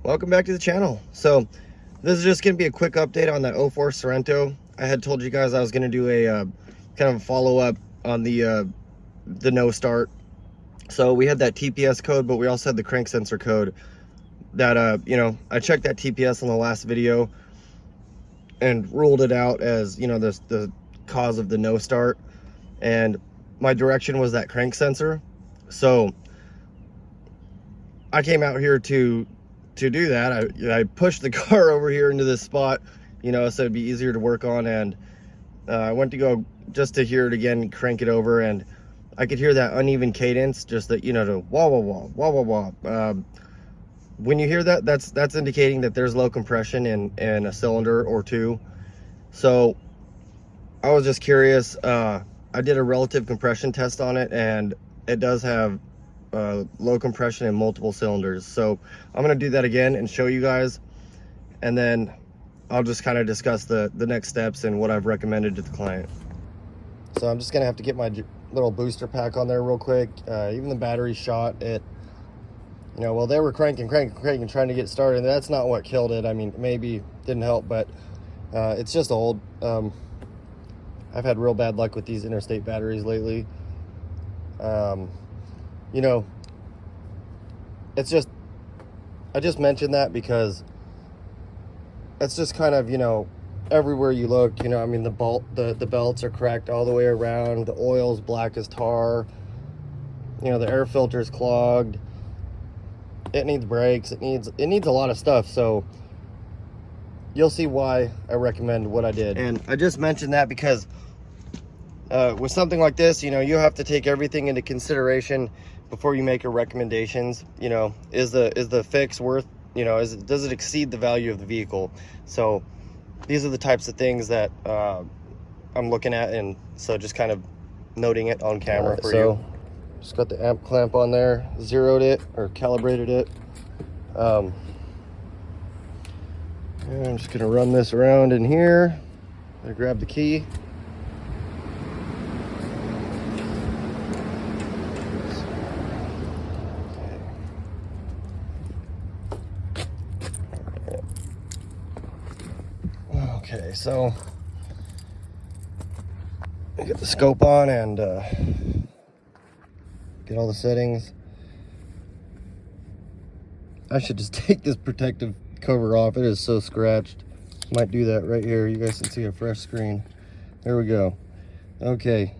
Welcome back to the channel. So this is just going to be a quick update on that 04 Sorento. I had told you guys I was going to do a kind of a follow-up on the no start. So we had that TPS code, but we also had the crank sensor code that you know, I checked that TPS on the last video and ruled it out as, you know, the cause of the no start, and my direction was that crank sensor. So I came out here to do that. I pushed the car over here into this spot, you know, so it'd be easier to work on, and I went to go just to hear it again, crank it over, and I could hear that uneven cadence, just that, you know, to wah wah wah wah wah wah. When you hear that, that's indicating that there's low compression in a cylinder or two. So I was just curious. I did a relative compression test on it, and it does have low compression in multiple cylinders. So I'm going to do that again and show you guys, and then I'll just kind of discuss the next steps and what I've recommended to the client. So I'm just going to have to get my little booster pack on there real quick. Even the battery shot it. You know, well, they were cranking trying to get started, and that's not what killed it. I mean, maybe didn't help, but it's just old. I've had real bad luck with these interstate batteries lately. You know, it's just, I just mentioned that because it's just kind of, you know, everywhere you look, you know, I mean, the belts are cracked all the way around, the oil's black as tar, you know, the air filter's clogged, it needs brakes, it needs a lot of stuff. So you'll see why I recommend what I did. And I just mentioned that because with something like this, you know, you have to take everything into consideration before you make your recommendations. You know, is the fix worth, you know, does it exceed the value of the vehicle? So these are the types of things that I'm looking at, and so just kind of noting it on camera for you. Just got the amp clamp on there, zeroed it or calibrated it. And I'm just gonna run this around in here. I grab the key. Okay, so I get the scope on and get all the settings. I should just take this protective cover off. It is so scratched. Might do that right here. You guys can see a fresh screen. There we go. Okay.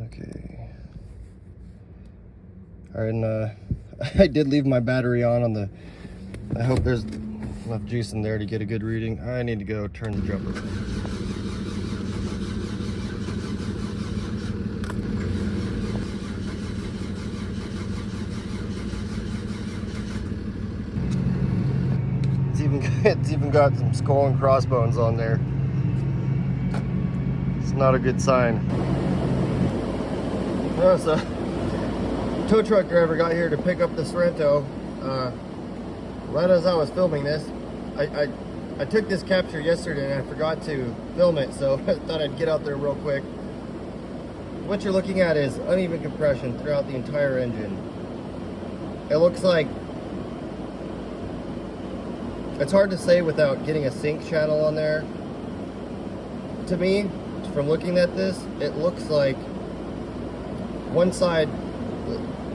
Okay. All right, and I did leave my battery on the, I hope there's enough juice in there to get a good reading. I need to go turn the jumper. It's even got some skull and crossbones on there. It's not a good sign. No, so tow truck driver got here to pick up the Sorento. Right as I was filming this, I took this capture yesterday and I forgot to film it, so I thought I'd get out there real quick. What you're looking at is uneven compression throughout the entire engine. It looks like, it's hard to say without getting a sync channel on there. To me, from looking at this, it looks like one side,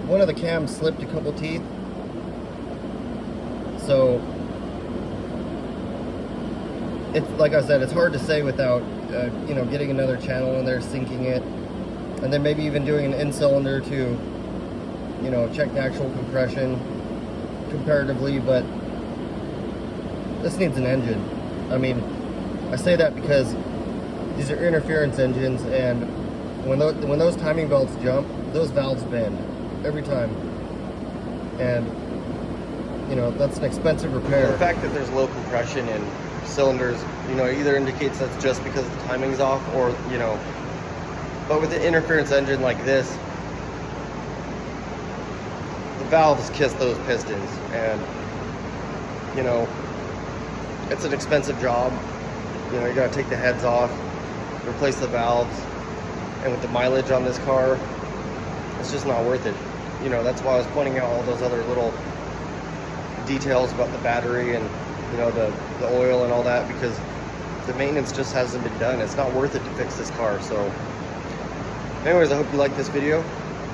one of the cams slipped a couple teeth. So it's, like I said, it's hard to say without you know, getting another channel in there, syncing it, and then maybe even doing an in-cylinder to, you know, check the actual compression comparatively. But this needs an engine. I mean, I say that because these are interference engines, and when those timing belts jump, those valves bend every time, and you know, that's an expensive repair. The fact that there's low compression in cylinders, you know, either indicates that's just because the timing's off, or, you know, but with an interference engine like this, the valves kiss those pistons, and, you know, it's an expensive job. You know, you gotta take the heads off, replace the valves. and with the mileage on this car, it's just not worth it. You know, that's why I was pointing out all those other little details about the battery and, you know, the oil and all that, because the maintenance just hasn't been done. It's not worth it to fix this car. So anyways, I hope you liked this video.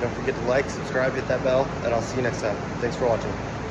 Don't forget to like, subscribe, hit that bell, and I'll see you next time. Thanks for watching.